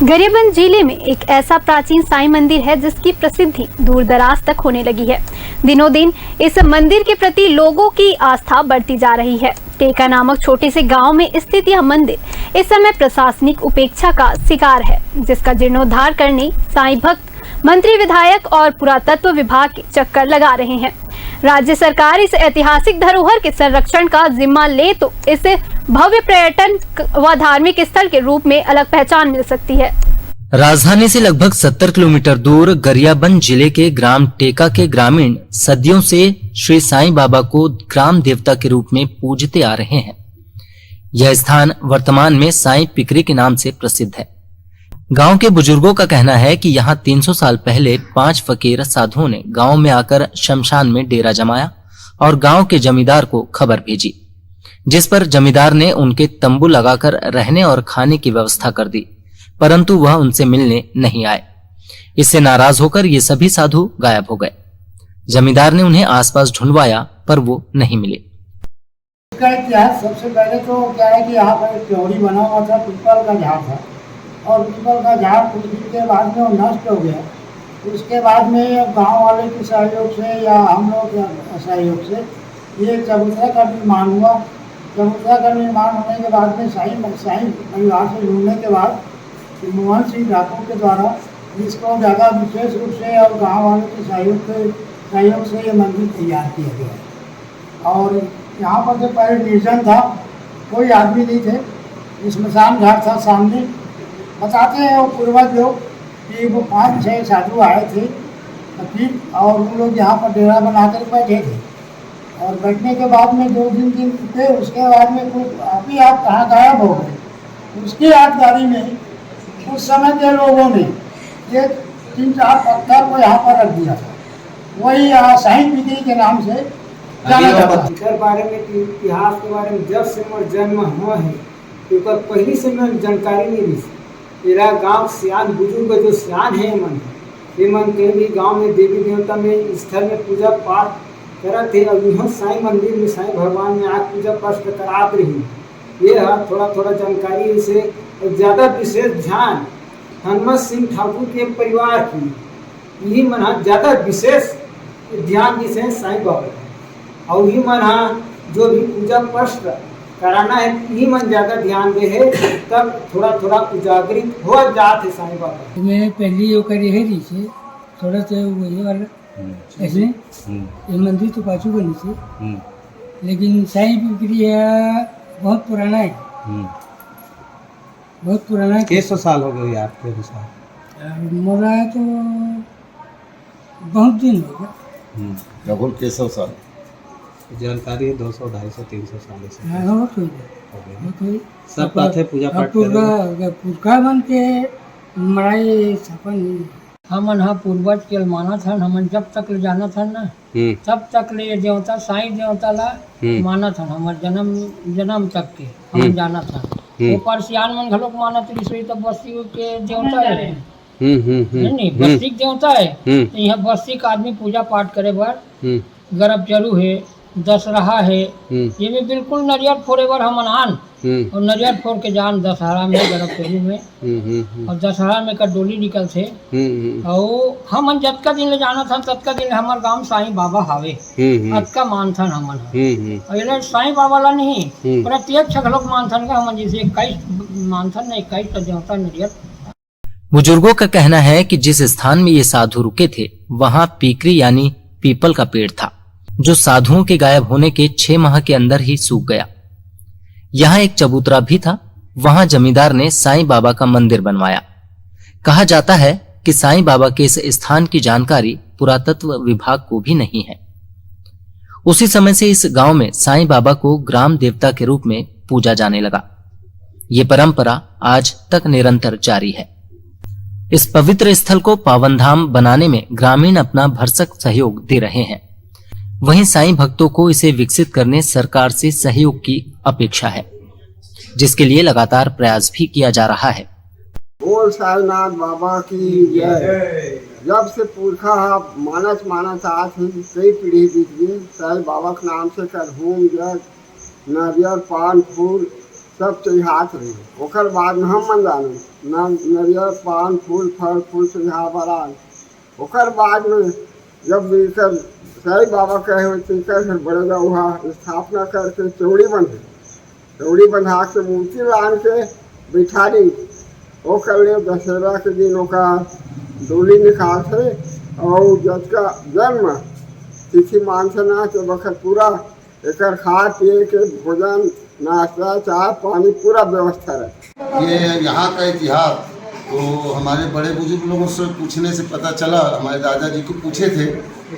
गरियाबंद जिले में एक ऐसा प्राचीन साईं मंदिर है जिसकी प्रसिद्धि दूर दराज तक होने लगी है। दिनों दिन इस मंदिर के प्रति लोगों की आस्था बढ़ती जा रही है। टेका नामक छोटे से गांव में स्थित यह मंदिर इस समय प्रशासनिक उपेक्षा का शिकार है, जिसका जीर्णोद्धार करने साईं भक्त, मंत्री, विधायक और पुरातत्व विभाग के चक्कर लगा रहे हैं। राज्य सरकार इस ऐतिहासिक धरोहर के संरक्षण का जिम्मा ले तो इसे भव्य पर्यटन व धार्मिक स्थल के रूप में अलग पहचान मिल सकती है। राजधानी से लगभग 70 किलोमीटर दूर गरियाबंद जिले के ग्राम टेका के ग्रामीण सदियों से श्री साईं बाबा को ग्राम देवता के रूप में पूजते आ रहे हैं। यह स्थान वर्तमान में साईं पिकरी के नाम से प्रसिद्ध है। गांव के बुजुर्गों का कहना है कि यहाँ 300 साल पहले 5 फकीर साधुओं ने गांव में आकर शमशान में डेरा जमाया और गांव के जमींदार को खबर भेजी, जिस पर जमींदार ने उनके तंबू लगाकर रहने और खाने की व्यवस्था कर दी, परंतु वह उनसे मिलने नहीं आए। इससे नाराज होकर ये सभी साधु गायब हो गए। जमींदार ने उन्हें आसपास ढूंढवाया पर वो नहीं मिले। इसका इतिहास सबसे पहले तो क्या है कि यहाँ पर एक त्योड़ी बना हुआ था, पीपल का झाड़ था और पीपल का झाड़ कुछ दिन के बाद में वो नष्ट हो गया। उसके बाद में गांव वाले के सहयोग से या हम लोग के सहयोग से ये चबूतरा का निर्माण हुआ। चबूतरा का निर्माण होने के बाद में साईं परिवार से जुड़ने के बाद मोहन सिंह ठाकुर के द्वारा इसको ज़्यादा विशेष रूप से और गाँव वालों के सहयोग से ये मंदिर तैयार किया गया है। और यहाँ पर जो पहले निर्जन था, कोई आदमी नहीं थे, स्मशान घाट था सामने। बताते हैं वो पूर्वज लोग कि वो 5-6 साधु आए थे फकीर और वो लोग यहाँ पर डेरा बनाकर बैठे थे और बैठने के बाद में 2-3 दिन थे। उसके बाद में कुछ अभी आप कहाँ गायब हो गए। उसकी यादगारी में उस समय के लोगों ने ये 3-4 पत्थर को यहाँ पर रख दिया था। वही यहाँ साईं पिकरी के नाम से जाना जाता है। बारे में इतिहास के बारे में जब से मोर जन्म हुआ है तो पहली से मैं जानकारी नहीं ली। मेरा गांव सियान बुजुर्ग जो सियान है ये मन के भी गांव में देवी देवता में स्थल में पूजा पाठ करा थे और यहाँ साईं मंदिर में साईं भगवान में आज पूजा पाठ करात रही। ये है थोड़ा जानकारी से ज़्यादा विशेष ध्यान हनुमत सिंह ठाकुर के परिवार की यही मन ज़्यादा विशेष ध्यान जिसे साईं बाबा और ही मन जो भी पूजा पाठ कराना है यही मन ज़्यादा ध्यान दे है, तब थोड़ा उजागरित हो जाते साईं बाबा। मैं पहली वो करी है नीचे थोड़ा सा वही वाला ऐसे ये मंदिर तो पाछू के नीचे, लेकिन साईं पिकरी है बहुत पुराना है, बहुत पुराना है। 100 साल हो गए आपके अनुसार? मोरा है तो बहुत दिन हो गया, लगभग 100 साल जानकारी है। 200, 250, 300 साल से सब बात है। पूजा पाठ पुरखा मन के मराई सपन हमन हा पूर्वज के माना था। हमन जब तक ले जाना था ना तब तक ले देवता साईं देवता ला माना था। हमार जन्म तक के हम जाना था। ऊपर सियान मन घलोक माना त्रिशूल तो बस्ती के देवता है नहीं बस्ती देवता है। तो यहाँ बस्ती का आदमी पूजा पाठ करे बर गर्भ जरू है, दशहरा है, ये में बिल्कुल नरियर फोड़े बर हम आन और नरियर फोड़ के जान दशहरा में गर्भ चरू में और दशहरा में का डोली निकल थे और हम जतका दिन ले जाना था ततका दिन हमार गांव साईं बाबा हावे अतका मानथन हमन और साईं बाबा ला नहीं प्रत्येक छगलोक मानथन का हम जैसे 21 मानथन नहीं 21 देवता नरियर। बुजुर्गों का कहना है कि जिस स्थान में ये साधु रुके थे वहां पीकरी यानी पीपल का पेड़ था, जो साधुओं के गायब होने के 6 माह के अंदर ही सूख गया। यहाँ एक चबूतरा भी था, वहां जमींदार ने साईं बाबा का मंदिर बनवाया। कहा जाता है कि साईं बाबा के इस स्थान की जानकारी पुरातत्व विभाग को भी नहीं है। उसी समय से इस गांव में साईं बाबा को ग्राम देवता के रूप में पूजा जाने लगा। ये परंपरा आज तक निरंतर जारी है। इस पवित्र स्थल को पावनधाम बनाने में ग्रामीण अपना भरसक सहयोग दे रहे हैं। वहीं साईं भक्तों को इसे विकसित करने सरकार से सहयोग की अपेक्षा है, जिसके लिए लगातार प्रयास भी किया जा रहा है। बोल साईनाथ बाबा की जय। जब से पुरखा मानस आज कई पीढ़ी बीत गई, साईं बाबा के नाम से कर होम जग नारियल पान फूल सब चढ़ात रही। ओकर बाद में हम मन जाने नरियर पान फूल फल फूल चढ़ा बरान। ओकर बाद में जब इकर साईं बाबा कहे हुए फिर बड़ेगा वहाँ स्थापना करके चौड़ी बंधे, चौड़ी बंधा के मूर्ति लान के बिठारी। वो कर ले दशहरा के दिन ओका डोली निकाल थे और जज का जन्म तिथि मान से ना तो वक्त पूरा एक खा पिए के भोजन नाश्ता चाय पानी पूरा व्यवस्था रहे। ये यहाँ का इतिहास तो हमारे बड़े बुजुर्ग लोगों से पूछने से पता चला। हमारे दादाजी को पूछे थे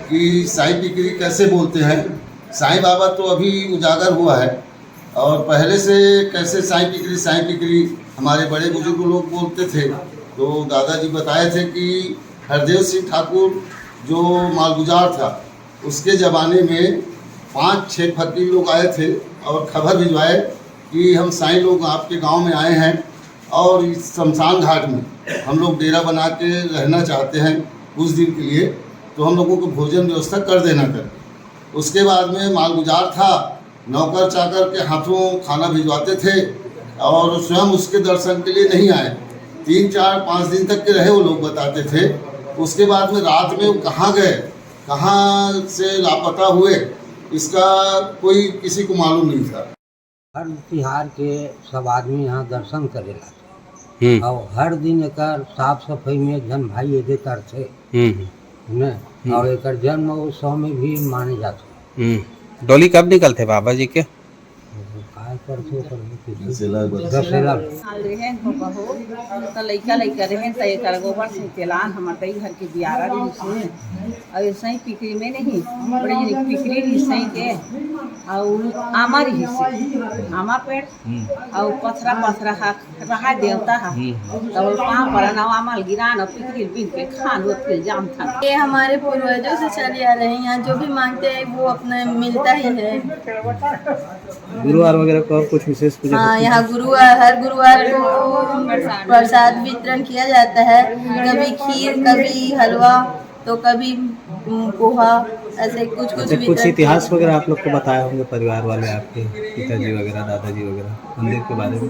कि साईं पिकरी कैसे बोलते हैं। साईं बाबा तो अभी उजागर हुआ है और पहले से कैसे साईं पिकरी हमारे बड़े बुजुर्ग लोग बोलते थे। तो दादाजी बताए थे कि हरदेव सिंह ठाकुर जो मालगुजार था उसके ज़माने में 5-6 फकीर लोग आए थे और खबर भिजवाए कि हम साईं लोग आपके गांव में आए हैं और इस शमशान घाट में हम लोग डेरा बना के रहना चाहते हैं कुछ दिन के लिए, तो हम लोगों को भोजन व्यवस्था कर देना कर। उसके बाद में मालगुजार था, नौकर चाकर के हाथों खाना भिजवाते थे और स्वयं उसके दर्शन के लिए नहीं आए। 3-4-5 दिन तक के रहे वो लोग बताते थे। उसके बाद में रात में वो कहाँ गए, कहाँ से लापता हुए, इसका कोई किसी को मालूम नहीं था। हर तिहार के सब आदमी यहाँ दर्शन करेला और हर दिन एक साफ सफाई में जन भाई एदे करते न और एक जन्म उत्सव में भी माने जाते। डोली कब निकलते बाबा जी के? दशहरा लइका रहे तो एक गोबर से तेलान हमारे घर के बियारा रही और ऐसे ही पिकरी में नहीं बड़े पिकरी रही के और आमा रही से आमा पेड़ और पथरा रहा देवता है तब पाँव पर ना आमा गिरान और पिकरी बिन के खान के जाम था। ये हमारे पूर्वजों से चले आ रहे हैं। यहाँ जो भी मांगते हैं वो अपने मिलता ही है। गुरुवार वगैरह को कुछ विशेष पूजा? हाँ, यहाँ हर गुरुवार को प्रसाद वितरण किया जाता है। कभी खीर, कभी हलवा, तो कभी पोहा, ऐसे कुछ इतिहास वगैरह आप लोग को बताए होंगे परिवार वाले, आपके पिताजी वगैरह दादाजी वगैरह मंदिर के बारे में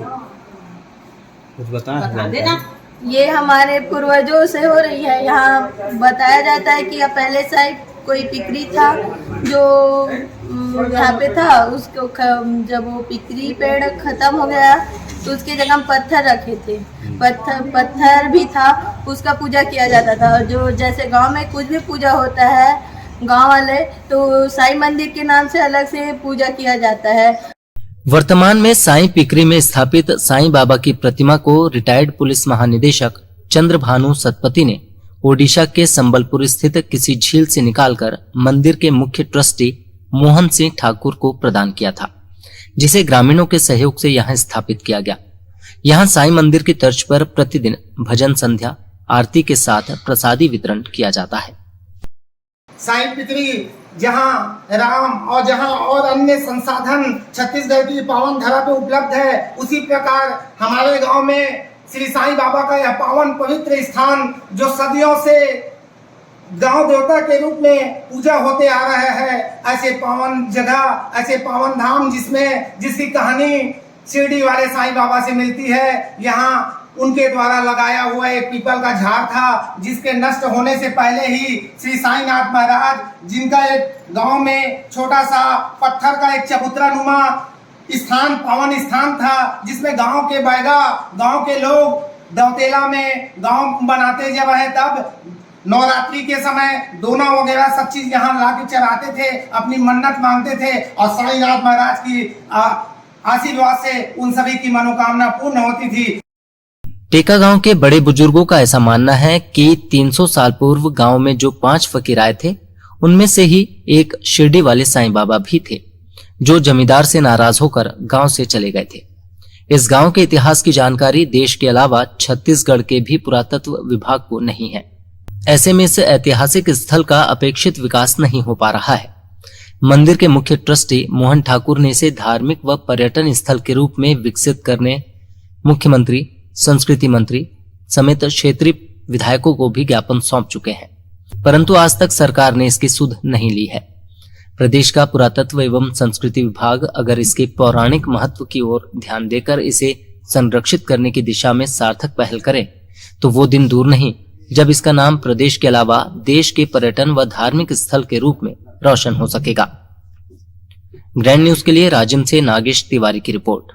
कुछ बताया? ये हमारे पूर्वजों से हो रही है। यहाँ बताया जाता है कि पहले साइड कोई पिकरी था जो यहाँ पे था, उसको जब वो पिकरी पेड़ खत्म हो गया तो उसके जगह पत्थर रखे थे। पत्थर भी था, उसका पूजा किया जाता था। और जो जैसे गांव में कुछ भी पूजा होता है गांव वाले तो साईं मंदिर के नाम से अलग से पूजा किया जाता है। वर्तमान में साईं पिकरी में स्थापित साईं बाबा की प्रतिमा को रिटायर्ड पुलिस महानिदेशक चंद्रभानु सतपति ने ओडिशा के संबलपुर स्थित किसी झील से निकालकर मंदिर के मुख्य ट्रस्टी मोहन सिंह ठाकुर को प्रदान किया था, जिसे ग्रामीणों के सहयोग से यहां स्थापित किया गया। यहां साईं मंदिर की तर्ज पर प्रतिदिन भजन संध्या आरती के साथ प्रसादी वितरण किया जाता है। साईं पिकरी जहां राम और जहां और अन्य संसाधन छत्तीसगढ़ की पावन धरा पे उपलब्ध है, उसी प्रकार हमारे गांव में श्री साईं बाबा का यह पावन पवित्र स्थान जो सदियों से गांव देवता के रूप में पूजा होते आ रहा है, ऐसे पावन जगह, ऐसे पावन धाम जिसकी कहानी शिरडी वाले साईं बाबा से मिलती है। यहाँ उनके द्वारा लगाया हुआ एक पीपल का झाड़ था, जिसके नष्ट होने से पहले ही श्री साईनाथ महाराज, जिनका एक गांव में छोटा सा पत्थर का एक चबूतरा नुमा स्थान, पावन स्थान था, जिसमें गांव के बैगा, गांव के लोग दौतेला में गांव बनाते जब है तब नवरात्रि के समय दोना वगैरह सब चीज यहाँ ला के चढ़ाते थे, अपनी मन्नत मांगते थे और साईनाथ महाराज की आशीर्वाद से उन सभी की मनोकामना पूर्ण होती थी। टेका गांव के बड़े बुजुर्गों का ऐसा मानना है कि 300 साल पूर्व गांव में जो 5 फकीर आए थे, उनमें से ही एक शिरडी वाले साईं बाबा भी थे, जो जमींदार से नाराज होकर गांव से चले गए थे। इस गांव के इतिहास की जानकारी देश के अलावा छत्तीसगढ़ के भी पुरातत्व विभाग को नहीं है। ऐसे में इस ऐतिहासिक स्थल का अपेक्षित विकास नहीं हो पा रहा है। मंदिर के मुख्य ट्रस्टी मोहन ठाकुर ने इसे धार्मिक व पर्यटन स्थल के रूप में विकसित करने मुख्यमंत्री, संस्कृति मंत्री समेत क्षेत्रीय विधायकों को भी ज्ञापन सौंप चुके हैं, परंतु आज तक सरकार ने इसकी सुध नहीं ली है। प्रदेश का पुरातत्व एवं संस्कृति विभाग अगर इसके पौराणिक महत्व की ओर ध्यान देकर इसे संरक्षित करने की दिशा में सार्थक पहल करे तो वो दिन दूर नहीं जब इसका नाम प्रदेश के अलावा देश के पर्यटन व धार्मिक स्थल के रूप में रोशन हो सकेगा। ग्रैंड न्यूज के लिए राजिम से नागेश तिवारी की रिपोर्ट।